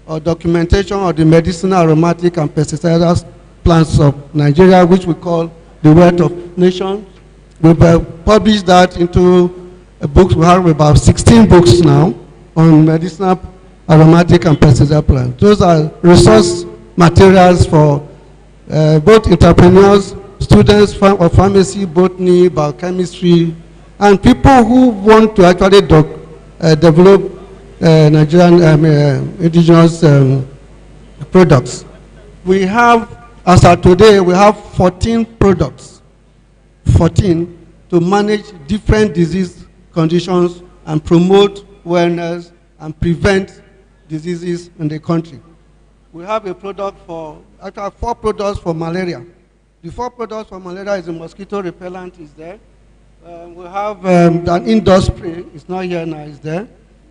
or documentation of the medicinal, aromatic, and pesticidal plants of Nigeria, which we call the Wealth of Nations. We've published that into a book. We have about 16 books now on medicinal, aromatic, and pesticidal plants. Those are resource materials for both entrepreneurs, students of pharmacy, botany, biochemistry, and people who want to actually develop Nigerian indigenous products. We have, as of today, we have 14 products, 14, to manage different disease conditions and promote wellness and prevent diseases in the country. We have a product for, actually 4 products for malaria. The 4 products for malaria is a mosquito repellent, is there. We have an indoor spray, it's not here now, it's there.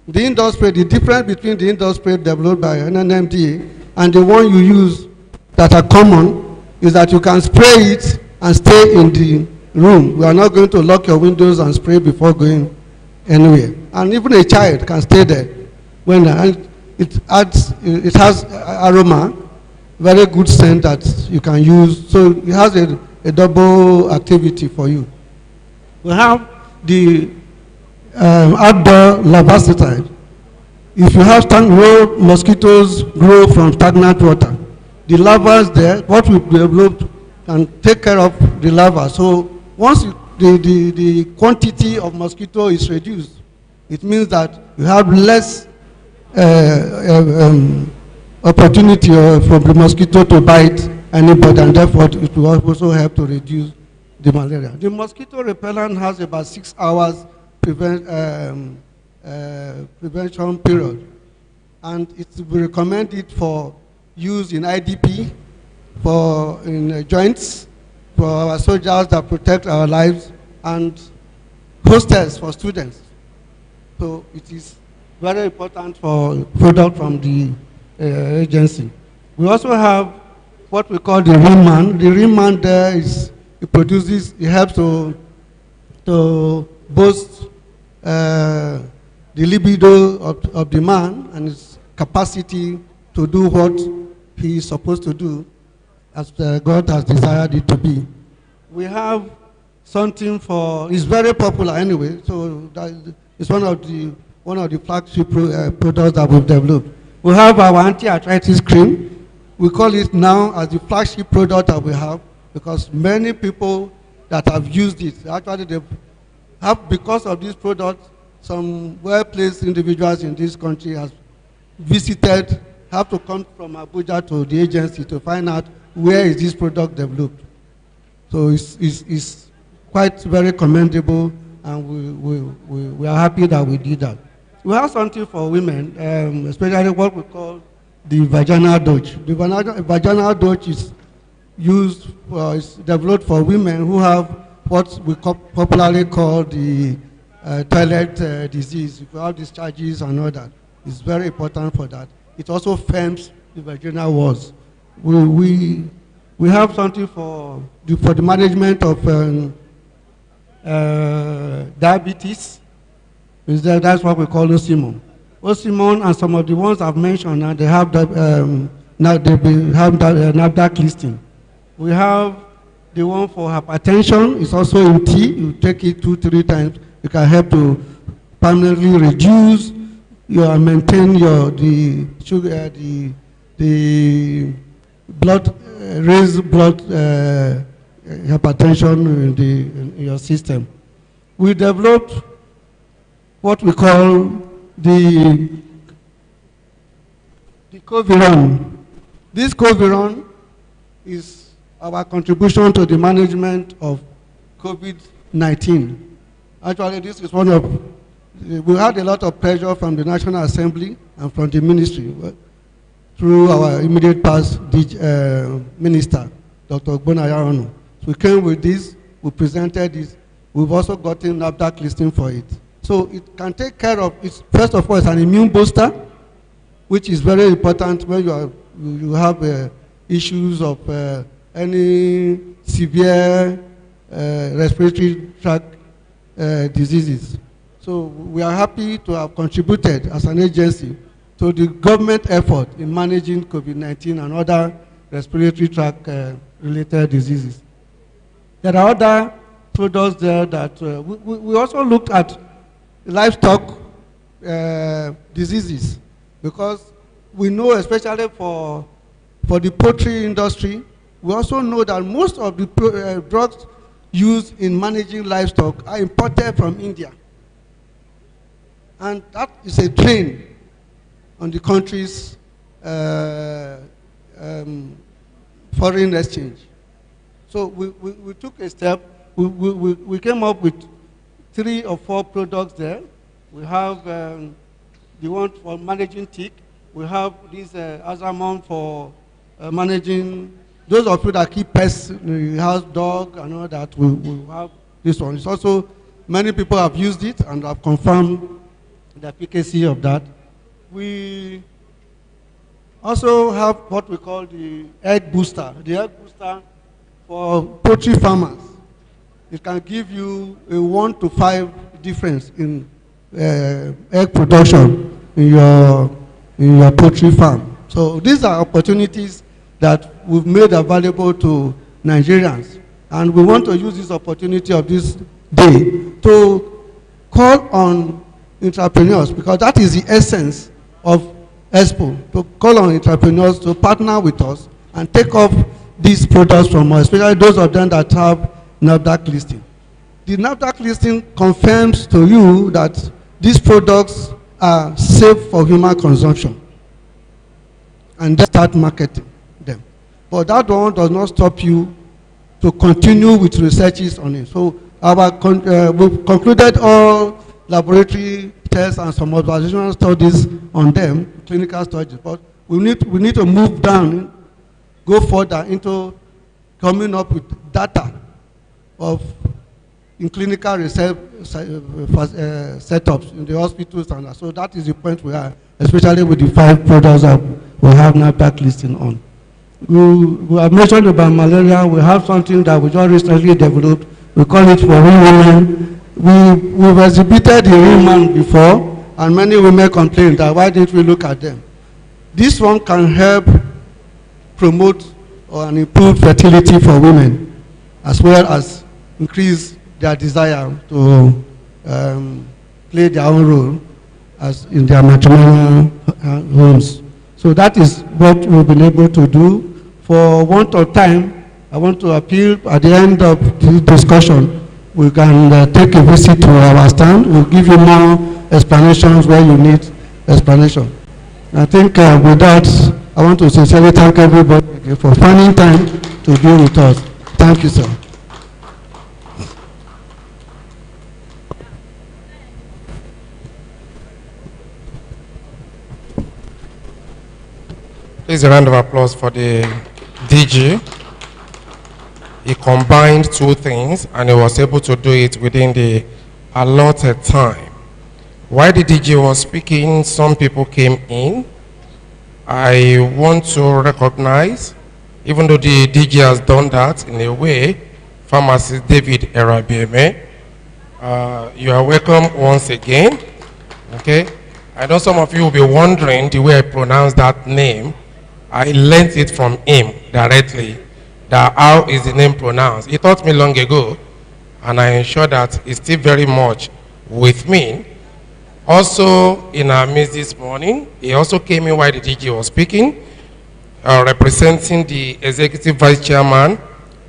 The indoor spray, the difference between the indoor spray developed by NNMDA and the one you use that are common is that you can spray it and stay in the room. We are not going to lock your windows and spray before going anywhere. And even a child can stay there. When it has aroma, very good scent that you can use. So it has a double activity for you. We have the outdoor larvicide. If you have where mosquitoes grow from stagnant water, the larvae there, what we developed can take care of the larvae. So once the quantity of mosquito is reduced, it means that you have less opportunity for the mosquito to bite anybody, and therefore it will also help to reduce the malaria. The mosquito repellent has about 6 hours prevention period, and we recommend it for use in IDP, in joints, for our soldiers that protect our lives, and hostels for students. So it is very important for product from the agency. We also have what we call the Ringman. The Ringman there is, it helps to boost the libido of the man and his capacity to do what he is supposed to do as God has desired it to be. We have something for, it's very popular anyway, so that is one of the flagship products that we've developed. We have our anti-arthritis cream. We call it now as the flagship product that we have, because many people that have used it, actually they have, because of this product, some well-placed individuals in this country have visited, have to come from Abuja to the agency to find out where is this product developed. So it's quite very commendable, and we are happy that we did that. We have something for women, especially what we call the vaginal douche. The vaginal douche is used is developed for women who have what we popularly call the toilet disease. If you have discharges and all that, it's very important for that. It also firms the vaginal walls. We have something for the management of diabetes. That's what we call Osimon. Osimon and some of the ones I've mentioned, and they have NAFDAC listing. We have the one for hypertension. It's also in tea. You take it 2-3 times. It can help to permanently reduce maintain the sugar, the blood, raise blood hypertension in your system. We developed what we call the Coviron. This Coviron is our contribution to the management of COVID-19. Actually, this is one of, we had a lot of pressure from the National Assembly and from the ministry through our immediate past minister, Dr. Ogbonayaronu. So we came with this, we presented this. We've also gotten NAFDAC listing for it. So it can take care of, first of all, it's an immune booster, which is very important when you have issues of any severe respiratory tract diseases. So we are happy to have contributed as an agency to the government effort in managing COVID-19 and other respiratory tract related diseases. There are other products there that we also looked at livestock diseases, because we know, especially for the poultry industry, we also know that most of the drugs used in managing livestock are imported from India. And that is a drain on the country's foreign exchange. So we took a step. We came up with 3 or 4 products there. We have the one for managing tick. We have this Azamon for managing those of you that keep pets, house dog and all that. We have this one. It's also, many people have used it and have confirmed the efficacy of that. We also have what we call the egg booster. The egg booster for poultry farmers. It can give you a 1 to 5 difference in egg production in your poultry farm. So these are opportunities that we've made available to Nigerians. And we want to use this opportunity of this day to call on entrepreneurs, because that is the essence of Expo, to call on entrepreneurs to partner with us and take up these products from us, especially those of them that have NAFDAC listing. The NAFDAC listing confirms to you that these products are safe for human consumption, and then start marketing them. But that one does not stop you to continue with researches on it. So we've concluded all laboratory tests and some observational studies on them, clinical studies. But we need to move down, go further into coming up with data in clinical research setups in the hospitals and that. So that is the point we are, especially with the 5 products that we have NAFDAC listing on. We have mentioned about malaria. We have something that we just recently developed. We call it for women. We've exhibited the women before, and many women complained that why didn't we look at them. This one can help promote and improve fertility for women, as well as increase their desire to play their own role as in their matrimonial homes. So that is what we've been able to do. For want of time, I want to appeal at the end of the discussion, we can take a visit to our stand. We'll give you more explanations where you need explanation. I think with that, I want to sincerely thank everybody for finding time to be with us. Thank you, sir. Please a round of applause for the DG. He combined 2 things and he was able to do it within the allotted time. While the DG was speaking, some people came in. I want to recognize, even though the DG has done that in a way, Pharmacist David Erabieme, you are welcome once again. Okay, I know some of you will be wondering the way I pronounce that name. I learned it from him directly, that how is the name pronounced. He taught me long ago, and I ensure that it's still very much with me. Also, in our midst this morning, he also came in while the DG was speaking, representing the Executive Vice Chairman,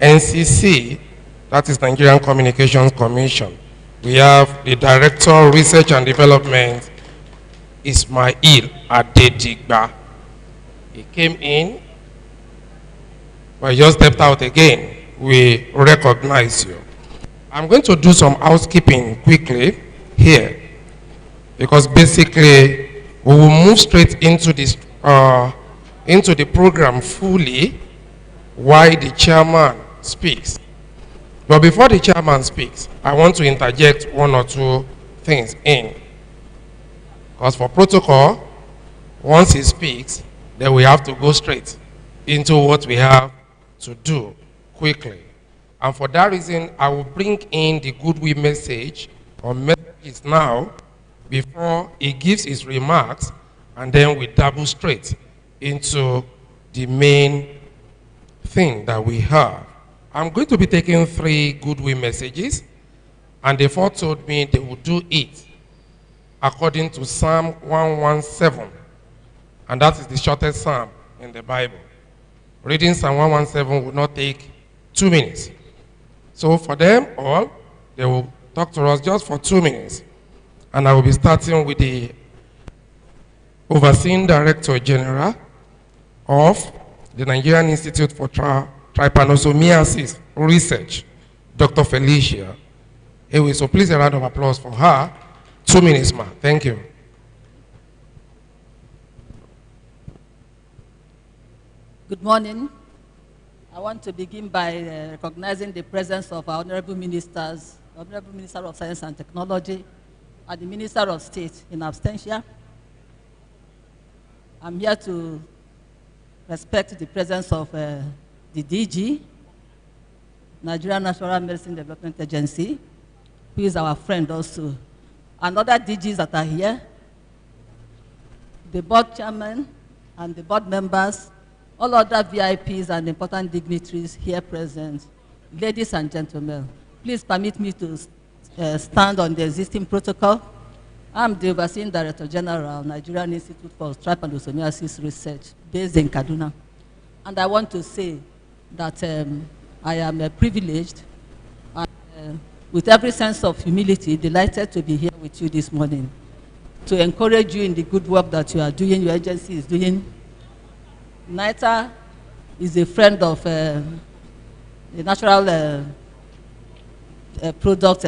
NCC, that is Nigerian Communications Commission. We have the Director of Research and Development, Ismail Adedigba. He came in, but just stepped out again. We recognize you. I'm going to do some housekeeping quickly here, because basically we will move straight into this into the program fully while the chairman speaks. But before the chairman speaks, I want to interject 1 or 2 things in. Because for protocol, once he speaks, then we have to go straight into what we have to do quickly. And for that reason, I will bring in the goodwill message or messages now before he gives his remarks, and then we double straight into the main thing that we have. I'm going to be taking 3 goodwill messages, and they foretold me they would do it according to Psalm 117, and that is the shortest psalm in the Bible. Reading Psalm 117 would not take 2 minutes. So for them all, they will talk to us just for 2 minutes. And I will be starting with the Overseeing Director General of the Nigerian Institute for Trypanosomiasis Research, Dr. Felicia. So please a round of applause for her. 2 minutes, ma'am. Thank you. Good morning. I want to begin by recognizing the presence of our honorable ministers, Honorable Minister of Science and Technology, and the Minister of State in absentia. I'm here to respect the presence of the DG, Nigerian Natural Medicine Development Agency, who is our friend also, and other DGs that are here, the board chairman and the board members, all other VIPs and important dignitaries here present, ladies and gentlemen, please permit me to stand on the existing protocol. I'm the Overseeing Director General, Nigerian Institute for Trypanosomiasis Research, based in Kaduna. And I want to say that I am privileged and with every sense of humility, delighted to be here with you this morning to encourage you in the good work that you are doing, your agency is doing. NITA is a friend of the Natural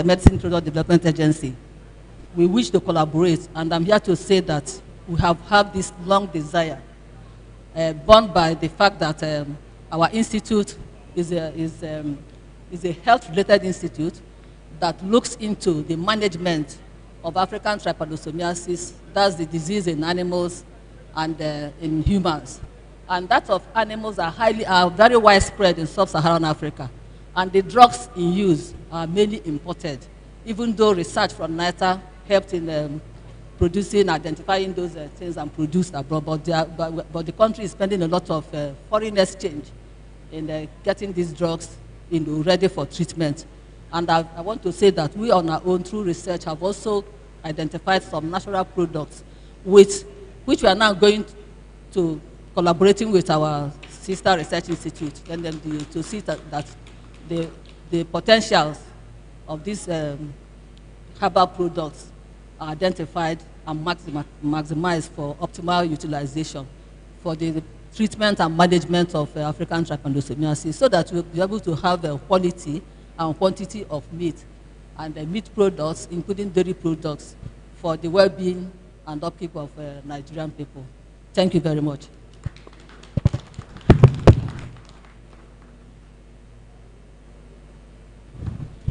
Medicine Product Development Agency. We wish to collaborate, and I'm here to say that we have had this long desire, born by the fact that our institute is a health-related institute that looks into the management of African trypanosomiasis, that's the disease in animals and in humans. And that of animals are very widespread in sub-Saharan Africa. And the drugs in use are mainly imported, even though research from NITA helped in identifying those things and produced abroad. But the country is spending a lot of foreign exchange in getting these drugs ready for treatment. And I want to say that we on our own, through research, have also identified some natural products which we are now going to collaborating with our sister research institute, NMDA, to see that the potentials of these herbal products are identified and maximized for optimal utilization for the treatment and management of African trypanosomiasis, so that we'll be able to have the quality and quantity of meat and meat products, including dairy products, for the well-being and upkeep of Nigerian people. Thank you very much.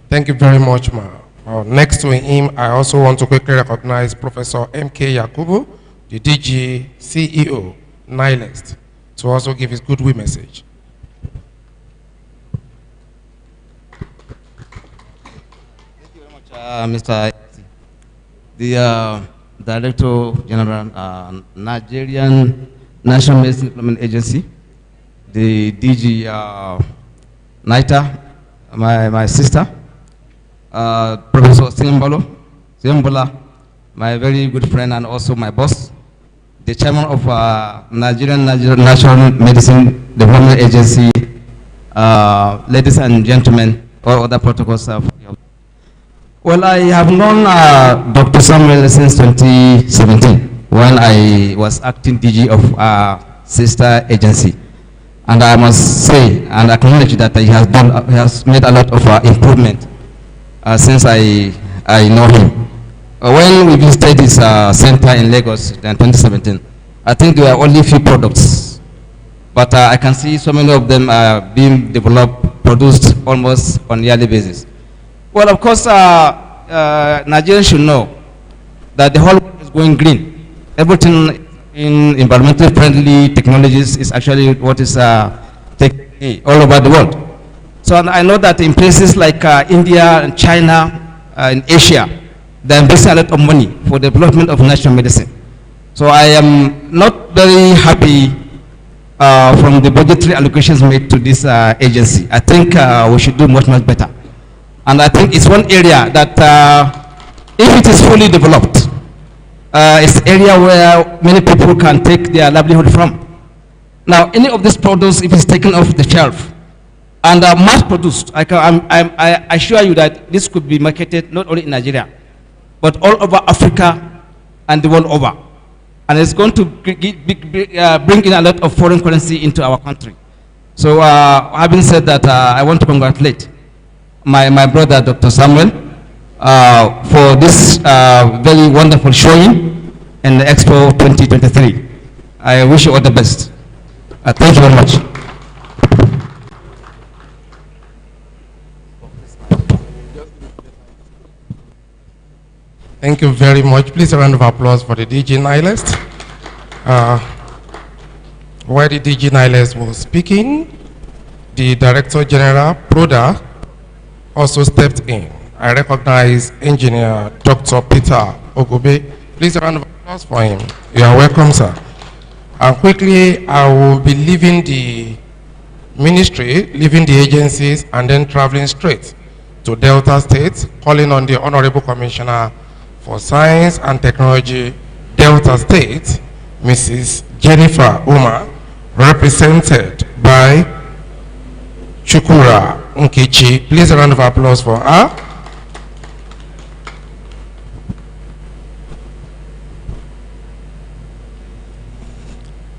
Thank you very much, ma'am. Next to him, I also want to quickly recognize Professor M.K. Yakubu, the DG CEO, NILEST, to also give his goodwill message. Thank you very much, Mr. The Director General, Nigerian National Medicine Development Agency, the DG NITA, my sister, Professor Simbala, my very good friend and also my boss, the chairman of Nigerian National Medicine Development Agency, ladies and gentlemen, all other protocols. Well, I have known Dr. Samuel since 2017 when I was acting DG of sister agency. And I must say and acknowledge that he has made a lot of improvement since I know him. When we visited his center in Lagos in 2017, I think there were only a few products. But I can see so many of them are being developed, produced almost on a yearly basis. Well, of course, Nigerians should know that the whole world is going green. Everything in environmentally friendly technologies is actually what is taking all over the world. So I know that in places like India and China and Asia, they're investing a lot of money for the development of natural medicine. So I am not very happy from the budgetary allocations made to this agency. I think we should do much, much better. And I think it's one area that if it is fully developed, it's an area where many people can take their livelihood from. Now, any of these products, if it's taken off the shelf and mass produced, I assure you that this could be marketed not only in Nigeria, but all over Africa and the world over. And it's going to bring in a lot of foreign currency into our country. So having said that, I want to congratulate my brother, Dr. Samuel, for this very wonderful showing in the Expo 2023. I wish you all the best. Thank you very much. Thank you very much. Please a round of applause for the DG Nihilist. While the DG Nihilist was speaking, the Director General, Proda, also stepped in. I recognize Engineer Dr. Peter Ogobe. Please a round of applause for him. You are welcome, sir. And quickly, I will be leaving the ministry, leaving the agencies, and then traveling straight to Delta State, calling on the Honorable Commissioner for Science and Technology, Delta State, Mrs. Jennifer Uma, represented by Chukura Nkechi. Please a round of applause for her.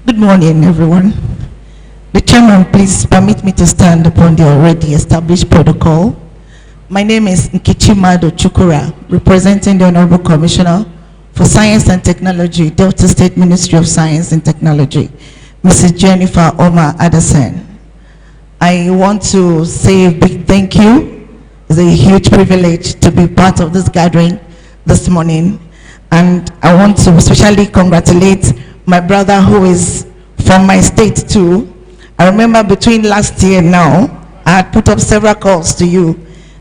Good morning, everyone. The chairman, please permit me to stand upon the already established protocol. My name is Nkechi Mado Chukura, representing the Honorable Commissioner for Science and Technology, Delta State Ministry of Science and Technology, Mrs. Jennifer Oma Addison. I want to say a big thank you. It's a huge privilege to be part of this gathering this morning. And I want to especially congratulate my brother who is from my state too. I remember between last year and now, I had put up several calls to you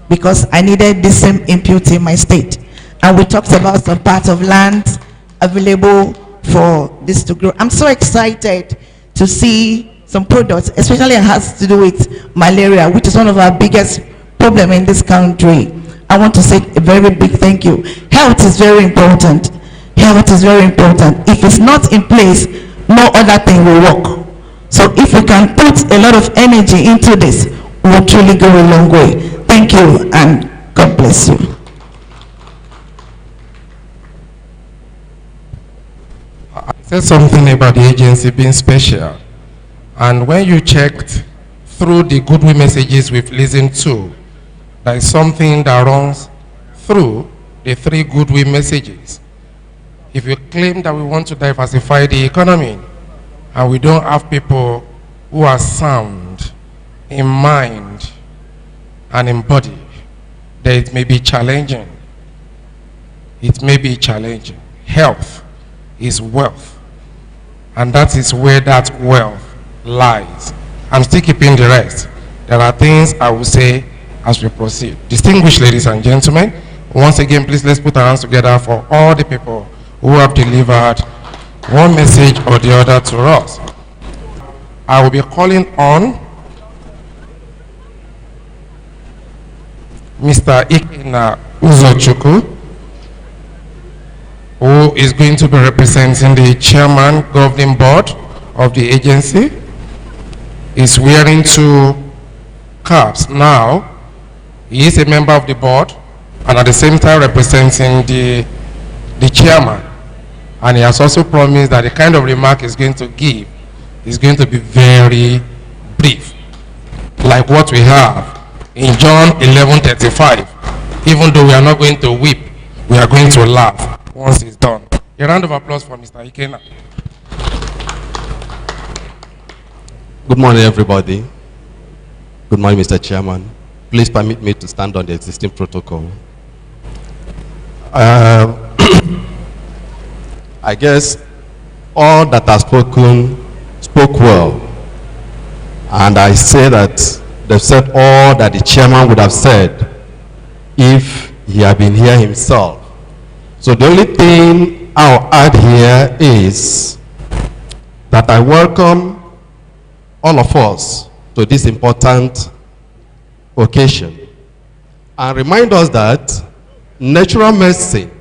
because I needed the same input in my state. And we talked about some part of land available for this to grow. I'm so excited to see some products, especially it has to do with malaria, which is one of our biggest problems in this country. I want to say a very big thank you. Health is very important. Health is very important. If it's not in place, no other thing will work. So if we can put a lot of energy into this, we will truly go a long way. Thank you, and God bless you. I said something about the agency being special. And when you checked through the goodwill messages we've listened to, there is something that runs through the three goodwill messages. If you claim that we want to diversify the economy and we don't have people who are sound in mind and in body, then it may be challenging. It may be challenging. Health is wealth, and that is where that wealth lies. I'm still keeping the rest. There are things I will say as we proceed. Distinguished ladies and gentlemen, once again, please let's put our hands together for all the people who have delivered one message or the other to us. I will be calling on Mr. Ikena Uzochukwu, who is going to be representing the chairman governing board of the agency. Is wearing two caps now. He is a member of the board and at the same time representing the chairman. And he has also promised that the kind of remark he's going to give is going to be very brief, like what we have in John 11:35. Even though we are not going to weep, we are going to laugh once it's done. A round of applause for Mr. Ikena. Good morning, everybody. Good morning, Mr. Chairman. Please permit me to stand on the existing protocol. I guess all that are spoken spoke well. And I say that they've said all that the chairman would have said if he had been here himself. So the only thing I'll add here is that I welcome all of us to this important occasion and remind us that natural medicine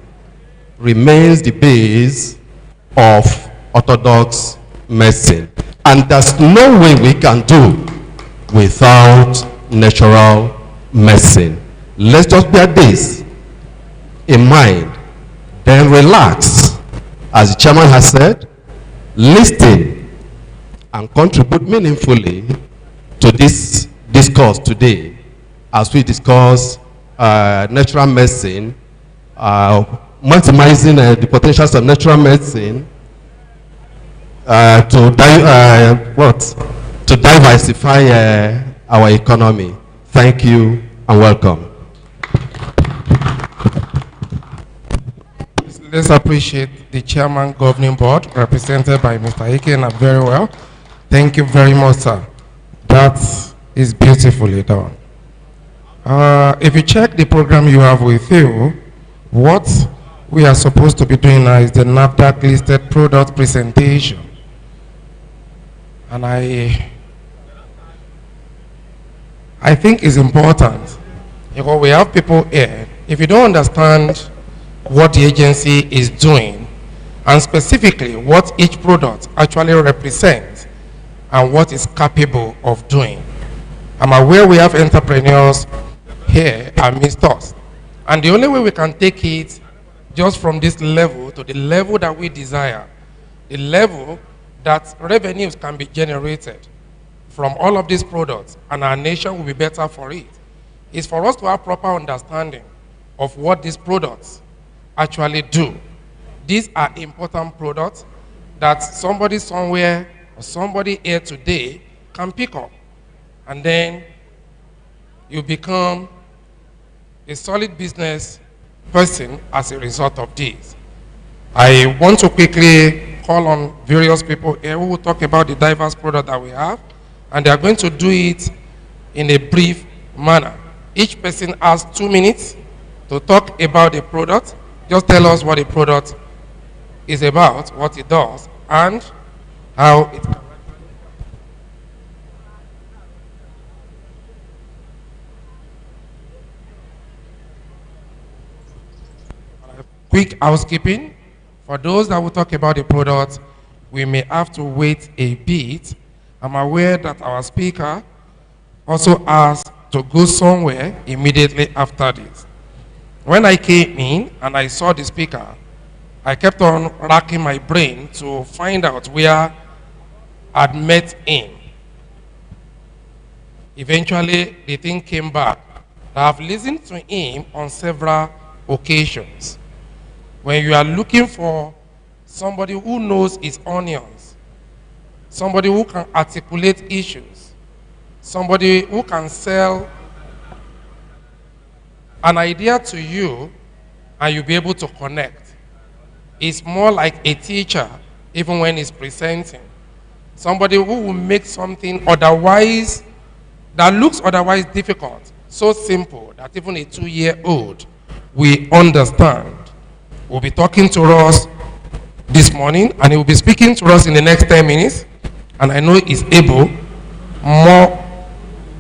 remains the base of orthodox medicine. And there's no way we can do without natural medicine. Let's just bear this in mind, then relax, as the chairman has said, listen and contribute meaningfully to this discourse today as we discuss natural medicine, maximizing the potentials of natural medicine to diversify our economy. Thank you and welcome. Let's appreciate the chairman governing board represented by Mr. Ikena very well. Thank you very much, sir. That is beautifully done. If you check the program you have with you, what we are supposed to be doing now is the NAFDAC listed product presentation. And I think it's important because we have people here. If you don't understand what the agency is doing and specifically what each product actually represents and what it's capable of doing, I'm aware we have entrepreneurs here amidst us. And the only way we can take it just from this level to the level that we desire, the level that revenues can be generated from all of these products and our nation will be better for it, is for us to have proper understanding of what these products actually do. These are important products that somebody somewhere or somebody here today can pick up. And then you become a solid business person as a result of this. I want to quickly call on various people here who will talk about the diverse product that we have, and they are going to do it in a brief manner. Each person has 2 minutes to talk about the product. Just tell us what the product is about, what it does, and how it can. Quick housekeeping. For those that will talk about the product, we may have to wait a bit. I'm aware that our speaker also asked to go somewhere immediately after this. When I came in and I saw the speaker, I kept on racking my brain to find out where I'd met him. Eventually, the thing came back. I have listened to him on several occasions. When you are looking for somebody who knows his onions, somebody who can articulate issues, somebody who can sell an idea to you and you'll be able to connect. It's more like a teacher, even when he's presenting. Somebody who will make something otherwise, that looks otherwise difficult, so simple that even a 2-year-old will understand. Will be talking to us this morning, and he will be speaking to us in the next 10 minutes. And I know he's able,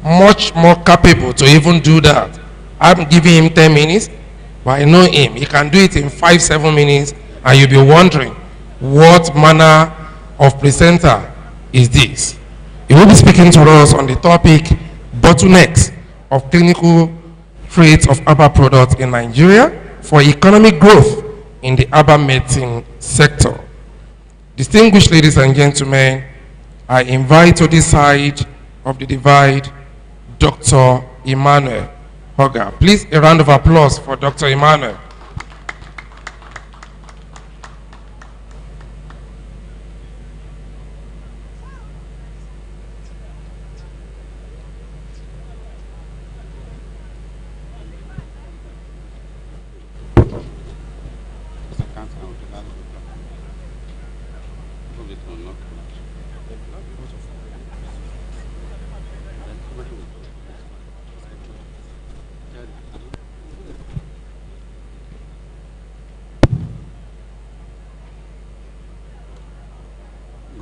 much more capable to even do that. I'm giving him 10 minutes, but I know him. He can do it in 5-7 minutes, and you'll be wondering what manner of presenter is this. He will be speaking to us on the topic bottlenecks of clinical traits of herbal products in Nigeria for economic growth in the herbal medicine sector. Distinguished ladies and gentlemen, I invite to this side of the divide Dr. Emmanuel Hoga. Please, a round of applause for Dr. Emmanuel.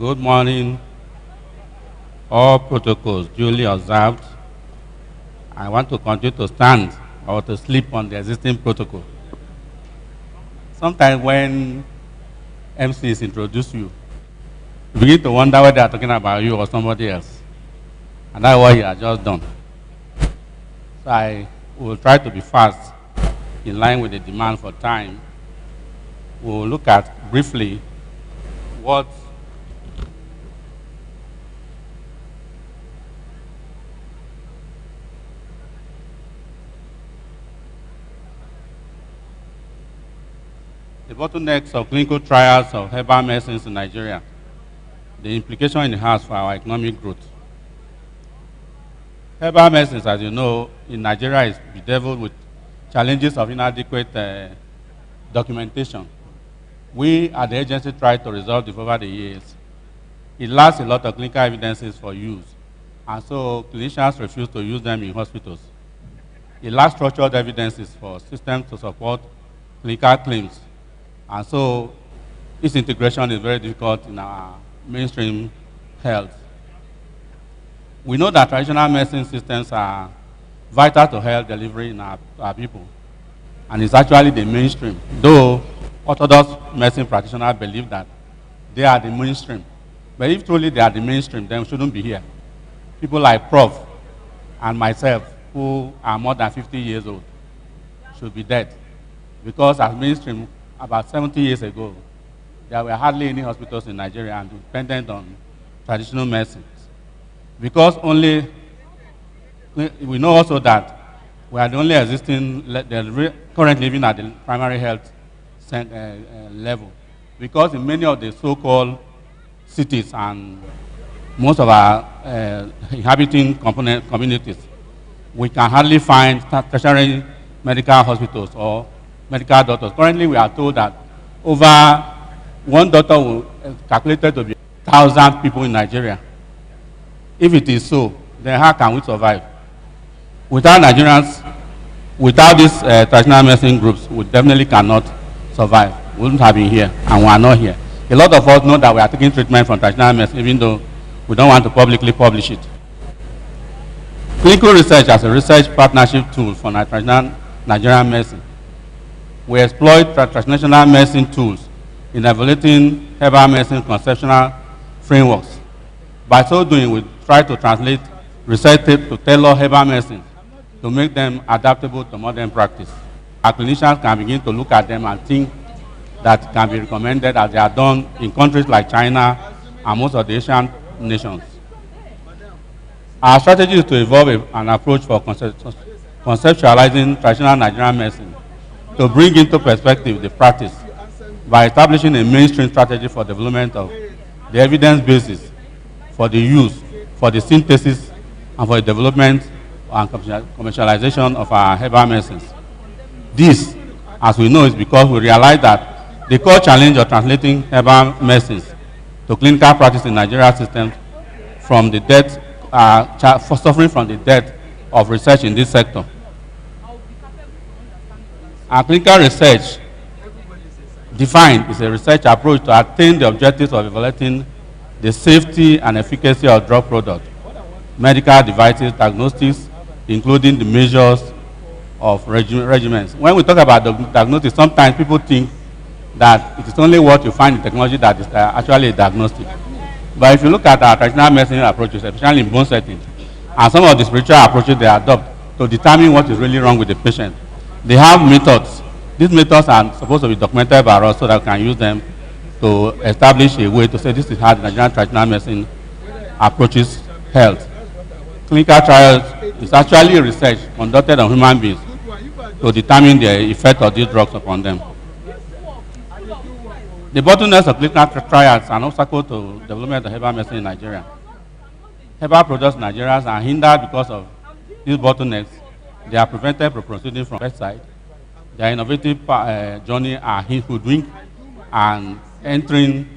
Good morning. All protocols duly observed. I want to continue to stand or to sleep on the existing protocol. Sometimes when MCs introduce you, you begin to wonder whether they are talking about you or somebody else. And that's what he has just done. So I will try to be fast in line with the demand for time. We'll look at briefly what the bottlenecks of clinical trials of herbal medicines in Nigeria, the implication it has for our economic growth. Herbal medicines, as you know, in Nigeria is bedeviled with challenges of inadequate documentation. We at the agency tried to resolve this over the years. It lacks a lot of clinical evidences for use, and so clinicians refuse to use them in hospitals. It lacks structured evidences for systems to support clinical claims, and so its integration is very difficult in our mainstream health. We know that traditional medicine systems are vital to health delivery in our people, and it's actually the mainstream, though orthodox medicine practitioners believe that they are the mainstream. But if truly they are the mainstream, then we shouldn't be here. People like Prof and myself, who are more than 50 years old, should be dead. Because as mainstream, about 70 years ago, there were hardly any hospitals in Nigeria and dependent on traditional medicines. Because only, we know also that we are the only existing, currently living at the primary health level. Because in many of the so-called cities and most of our inhabiting communities, we can hardly find tertiary medical hospitals or medical doctors. Currently, we are told that over one doctor will calculated to be 1,000 people in Nigeria. If it is so, then how can we survive? Without Nigerians, without these traditional medicine groups, we definitely cannot survive. We wouldn't have been here, and we are not here. A lot of us know that we are taking treatment from traditional medicine, even though we don't want to publicly publish it. Clinical research as a research partnership tool for traditional Nigerian medicine. We exploit traditional medicine tools in evaluating herbal medicine conceptual frameworks. By so doing, we try to translate research to tailor herbal medicine to make them adaptable to modern practice. Our clinicians can begin to look at them and think that can be recommended as they are done in countries like China and most of the Asian nations. Our strategy is to evolve an approach for conceptualizing traditional Nigerian medicine to bring into perspective the practice by establishing a mainstream strategy for development of the evidence basis for the use, for the synthesis, and for the development and commercialization of our herbal medicines. This, as we know, is because we realize that the core challenge of translating herbal medicines to clinical practice in Nigeria systems from the death, suffering from the death of research in this sector. Our clinical research defined is a research approach to attain the objectives of evaluating the safety and efficacy of drug products, medical devices, diagnostics, including the measures of regimens. When we talk about the diagnostics, sometimes people think that it is only what you find in technology that is actually a diagnostic. But if you look at our traditional medicine approaches, especially in bone settings, and some of the spiritual approaches they adopt to determine what is really wrong with the patient, they have methods. These methods are supposed to be documented by us so that we can use them to establish a way to say this is how the Nigerian traditional medicine approaches health. Clinical trials is actually research conducted on human beings to determine the effect of these drugs upon them. The bottlenecks of clinical trials are an obstacle to development of herbal medicine in Nigeria. Herbal products in Nigeria are hindered because of these bottlenecks. They are prevented from proceeding from website. Their innovative journey are hoodwinked and hoodwink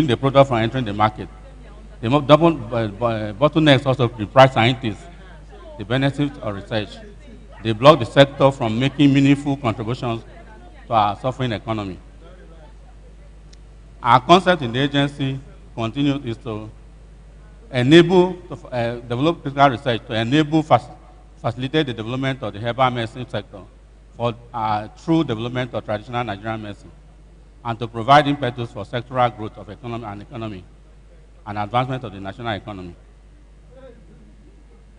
the product from entering the market. The bottlenecks also deprive scientists the benefits of research. They block the sector from making meaningful contributions to our suffering economy. Our concept in the agency continue is to enable, develop critical research to enable, facilitate the development of the herbal medicine sector for true development of traditional Nigerian medicine, and to provide impetus for sectoral growth of economy and advancement of the national economy.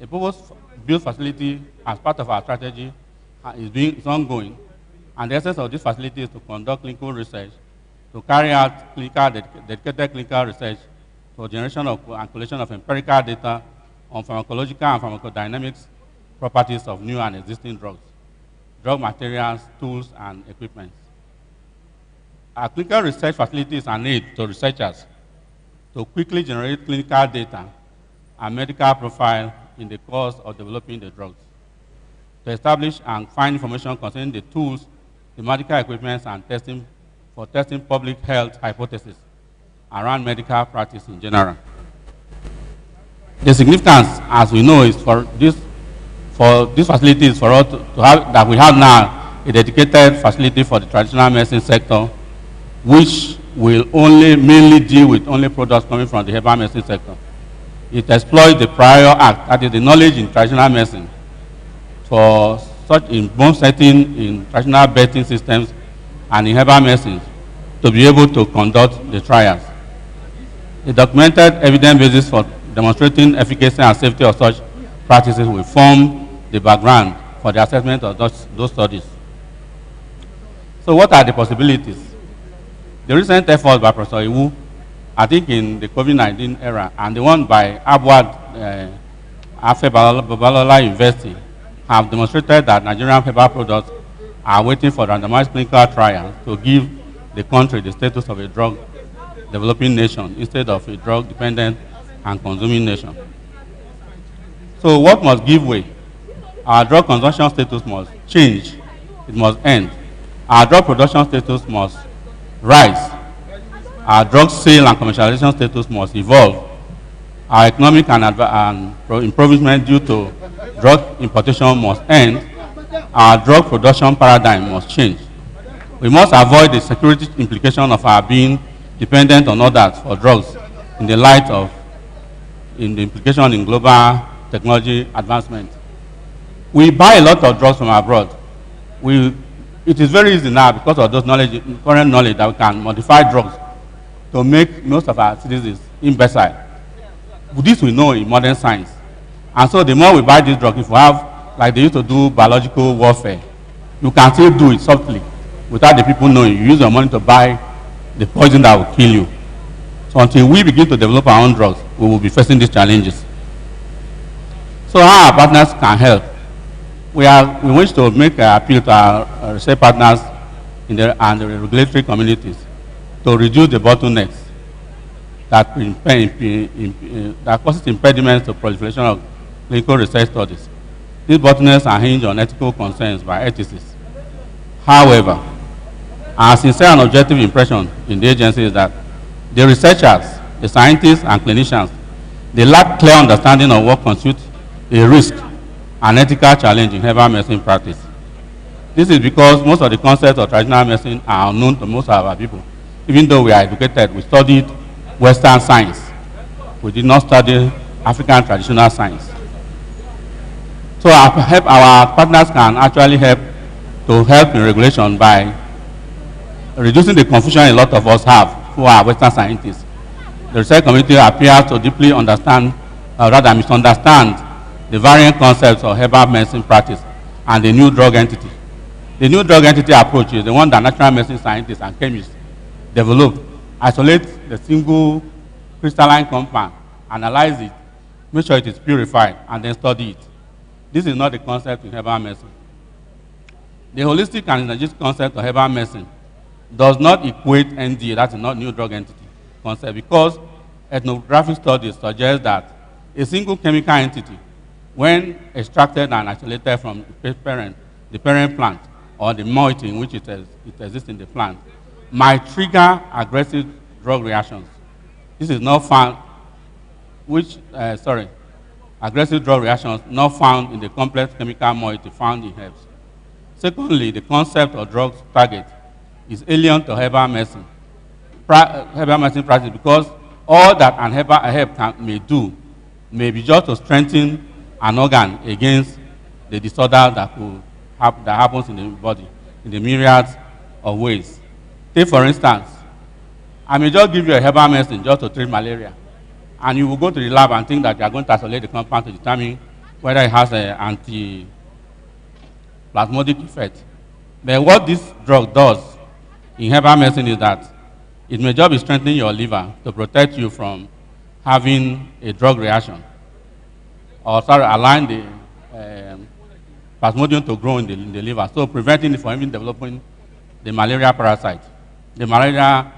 A purpose-built facility as part of our strategy is ongoing, and the essence of this facility is to conduct clinical research, to carry out dedicated clinical research for generation of and collection of empirical data on pharmacological and pharmacodynamics properties of new and existing drugs, drug materials, tools, and equipment. Our clinical research facility is an aid to researchers to quickly generate clinical data and medical profile in the course of developing the drugs, to establish and find information concerning the tools, the medical equipment, and testing for testing public health hypotheses around medical practice in general. The significance, as we know, is for this facility is for us to have that we have now a dedicated facility for the traditional medicine sector, which will only mainly deal with only products coming from the herbal medicine sector. It exploits the prior act, that is the knowledge in traditional medicine, for such in bone setting, in traditional betting systems, and in herbal medicine, to be able to conduct the trials. The documented evidence basis for demonstrating efficacy and safety of such practices will form the background for the assessment of those studies. So what are the possibilities? The recent effort by Professor Iwu, I think in the COVID-19 era, and the one by Abwad Afe Babalola University have demonstrated that Nigerian herbal products are waiting for randomized clinical trials to give the country the status of a drug developing nation instead of a drug dependent and consuming nation. So what must give way? Our drug consumption status must change. It must end. Our drug production status must rise. Our drug sale and commercialization status must evolve. Our economic and improvement due to drug importation must end. Our drug production paradigm must change. We must avoid the security implication of our being dependent on others for drugs in the light of the implication in global technology advancement. We buy a lot of drugs from abroad. It is very easy now because of those current knowledge that we can modify drugs to make most of our citizens imbecile. This we know in modern science. And so the more we buy this drug, if we have, like they used to do biological warfare, you can still do it softly without the people knowing. You use your money to buy the poison that will kill you. So until we begin to develop our own drugs, we will be facing these challenges. So how our partners can help? We wish to make an appeal to our research partners and the regulatory communities to reduce the bottlenecks that causes impediments to proliferation of clinical research studies. These bottlenecks are hinged on ethical concerns by ethicists. However, our sincere and objective impression in the agency is that the researchers, the scientists and clinicians, they lack clear understanding of what constitutes a risk and ethical challenge in herbal medicine practice. This is because most of the concepts of traditional medicine are unknown to most of our people. Even though we are educated, we studied Western science. We did not study African traditional science. So our partners can actually help in regulation by reducing the confusion a lot of us have who are Western scientists. The research community appears to deeply understand, or rather misunderstand, the varying concepts of herbal medicine practice and the new drug entity. The new drug entity approach is the one that natural medicine scientists and chemists develop, isolate the single crystalline compound, analyze it, make sure it is purified, and then study it. This is not the concept in herbal medicine. The holistic and synergistic concept of herbal medicine does not equate NDA, that is not new drug entity concept, because ethnographic studies suggest that a single chemical entity, when extracted and isolated from the parent plant or the moiety in which it exists in the plant, might trigger aggressive drug reactions. This is not found, aggressive drug reactions not found in the complex chemical moiety found in herbs. Secondly, the concept of drug target is alien to herbal medicine practice because all that an herb may do may be just to strengthen an organ against the disorder that happens in the body in the myriads of ways. Take for instance, I may just give you a herbal medicine just to treat malaria, and you will go to the lab and think that you are going to isolate the compound to determine whether it has an anti-plasmodic effect. But what this drug does in herbal medicine is that it may just be strengthening your liver to protect you from having a drug reaction, or allowing the plasmodium to grow in the liver, so preventing it from even developing the malaria parasite, the malaria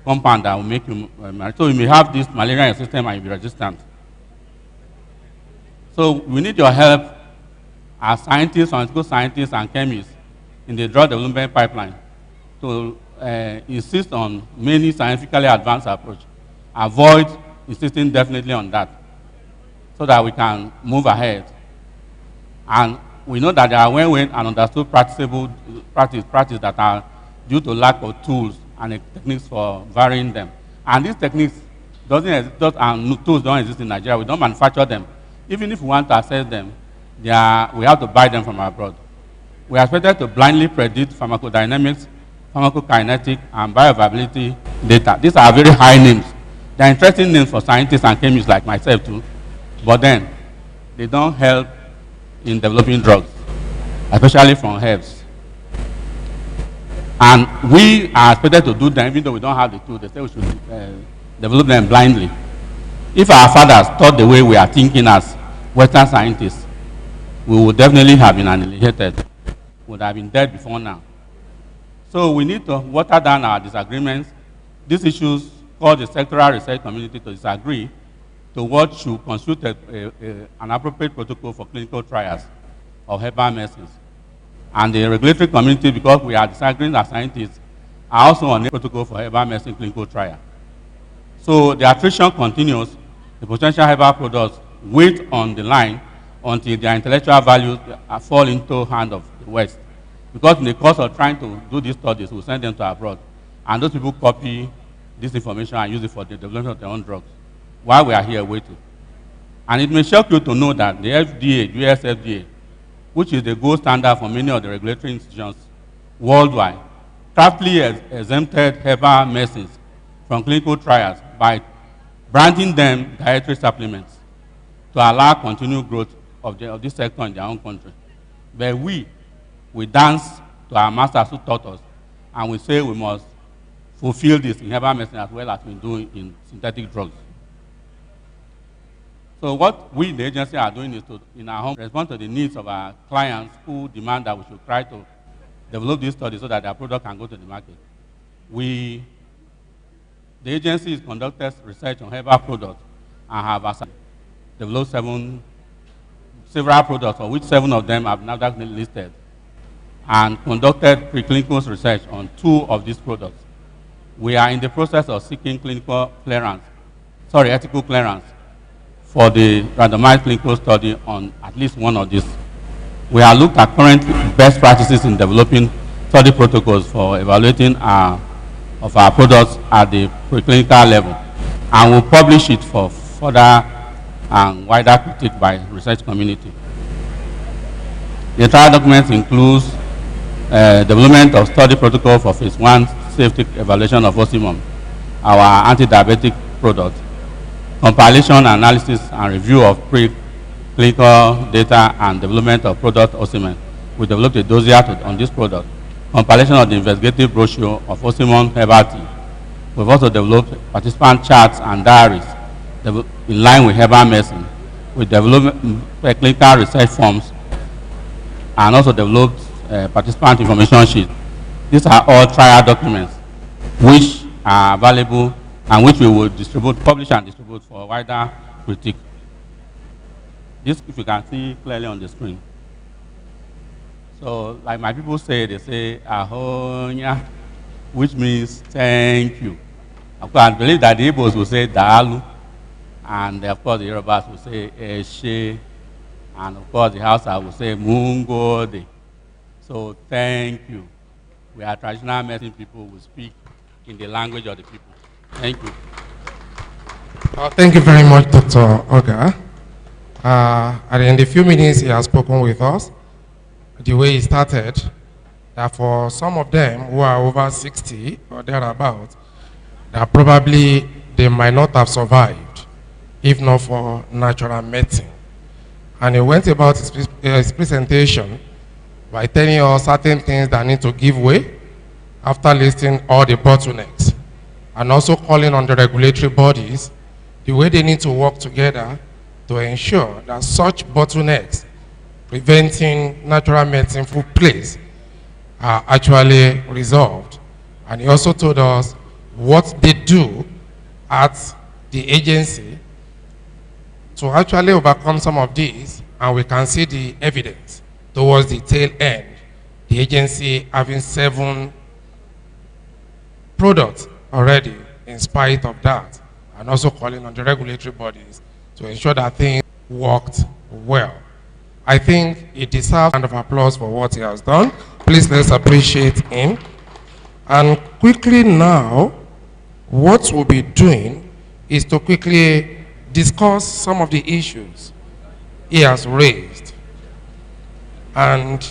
compound that will make you so you may have this malaria in your system and you'll be resistant. So we need your help as scientists, pharmaceutical scientists, and chemists in the drug development pipeline to insist on many scientifically advanced approach. Avoid insisting definitely on that, so that we can move ahead. And we know that there are well-known and understood practice that are due to lack of tools and techniques for varying them. And these techniques and tools don't exist in Nigeria. We don't manufacture them. Even if we want to access them, we have to buy them from abroad. We are expected to blindly predict pharmacodynamics, pharmacokinetic, and bioavailability data. These are very high names. They are interesting names for scientists and chemists like myself too, but then they don't help in developing drugs, especially from herbs. And we are expected to do them even though we don't have the tools. They say we should develop them blindly. If our fathers thought the way we are thinking as Western scientists, we would definitely have been annihilated, would have been dead before now. So we need to water down our disagreements. These issues cause the sectoral research community to disagree to what should constitute an appropriate protocol for clinical trials of herbal medicines. And the regulatory community, because we are disagreeing as scientists, are also on a protocol for herbal medicine clinical trial. So the attrition continues. The potential herbal products wait on the line until their intellectual values fall into hand of the West. Because in the course of trying to do these studies, we send them to abroad. And those people copy this information and use it for the development of their own drugs, while we are here waiting. And it may shock you to know that the FDA, US FDA, which is the gold standard for many of the regulatory institutions worldwide, craftily exempted herbal medicines from clinical trials by branding them dietary supplements to allow continued growth of this sector in their own country. But we dance to our masters who taught us, and we say we must fulfill this in herbal medicine as well as we do in synthetic drugs. So what we, the agency, are doing is to, in our home, respond to the needs of our clients who demand that we should try to develop these studies so that their product can go to the market. The agency has conducted research on herbal products and have developed several products, of which 7 of them have now been listed, and conducted preclinical research on 2 of these products. We are in the process of seeking ethical clearance for the randomized clinical study on at least one of these. We have looked at current best practices in developing study protocols for evaluating of our products at the preclinical level, and we'll publish it for further and wider critique by the research community. The trial documents includes development of study protocol for phase 1 safety evaluation of Osimum, our anti-diabetic product, compilation, analysis, and review of pre-clinical data and development of product Osimum. We developed a dossier on this product. Compilation of the investigative brochure of Osimum Herbal Tea. We've also developed participant charts and diaries in line with herbal medicine. We developed clinical research forms and also developed participant information sheets. These are all trial documents which are available and which we will publish and distribute for wider critique. This, if you can see clearly on the screen. So, like my people say, they say ahonya, which means thank you. Of course, I believe that the Igbos will say dalu, and of course the Yorubas will say eshe, and of course the Hausa will say mungode. So, thank you. We are traditional medicine people who speak in the language of the people. Thank you. Thank you very much, Dr. Oga. And in the few minutes he has spoken with us, the way he started, that for some of them who are over 60 or thereabouts, that probably they might not have survived if not for natural medicine. And he went about his presentation by telling us certain things that need to give way after listing all the bottlenecks, and also calling on the regulatory bodies the way they need to work together to ensure that such bottlenecks preventing natural medicine from place are actually resolved. And he also told us what they do at the agency to actually overcome some of these, and we can see the evidence towards the tail end. The agency having 7 products already in spite of that, and also calling on the regulatory bodies to ensure that things worked well. I think he deserves a round of applause for what he has done. Please let's appreciate him. And quickly now, what we'll be doing is to quickly discuss some of the issues he has raised. And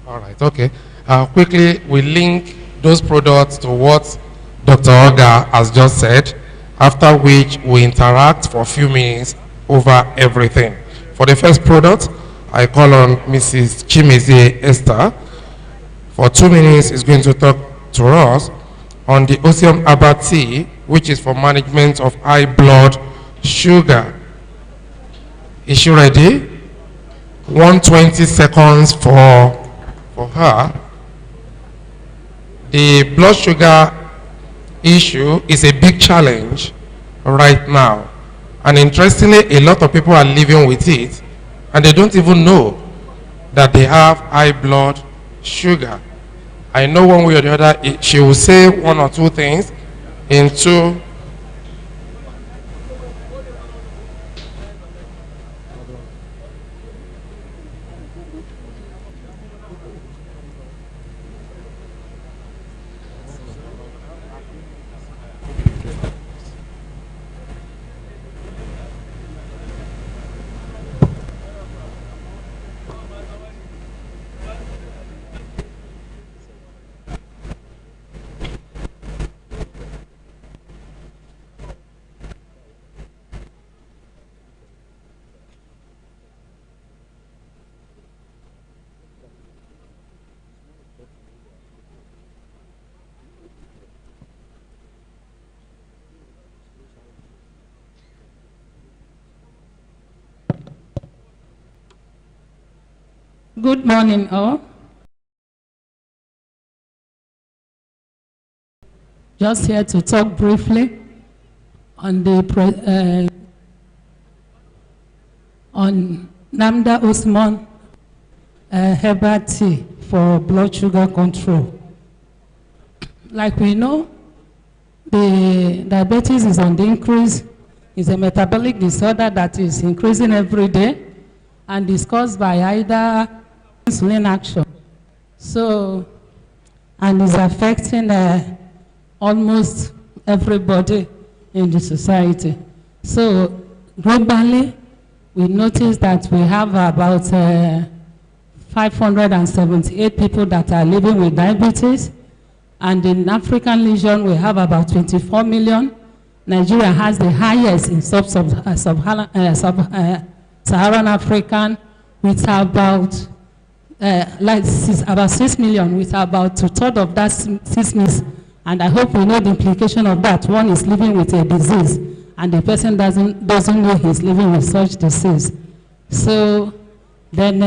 all right, okay. Quickly, we link those products to what Dr. Oga has just said, after which we interact for a few minutes over everything. For the first product, I call on Mrs. Chimezie Esther. For 2 minutes, is going to talk to us on the Osium Herbal Tea, which is for management of high blood sugar. Is she ready? 120 seconds for her. The blood sugar issue is a big challenge right now. And interestingly, a lot of people are living with it, and they don't even know that they have high blood sugar. I know one way or the other, she will say 1 or 2 things into Good morning, all. Just here to talk briefly on the on Namda Osman herbal tea for blood sugar control. Like we know, the diabetes is on the increase. It's a metabolic disorder that is increasing every day and is caused by either insulin action. So, and is affecting almost everybody in the society. So, globally, we noticed that we have about 578 people that are living with diabetes. And in African region, we have about 24 million. Nigeria has the highest in Sub-Saharan African, with about about 6 million, with about 2/3 of that 6 million. And I hope we know the implication of that. One is living with a disease, and the person doesn't know he's living with such disease. So then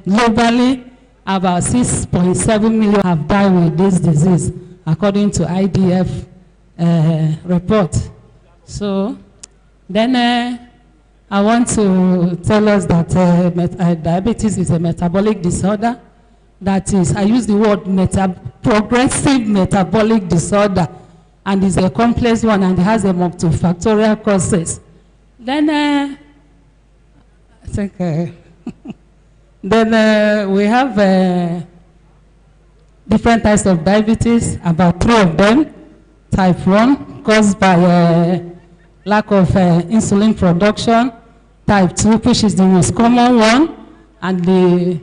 globally, about 6.7 million have died with this disease, according to IDF report. So then I want to tell us that diabetes is a metabolic disorder. That is, I use the word progressive metabolic disorder, and is a complex one and has a multifactorial causes. Then I think Then we have different types of diabetes, about 3 of them. Type 1, caused by lack of insulin production. Type 2, which is the most common one, and the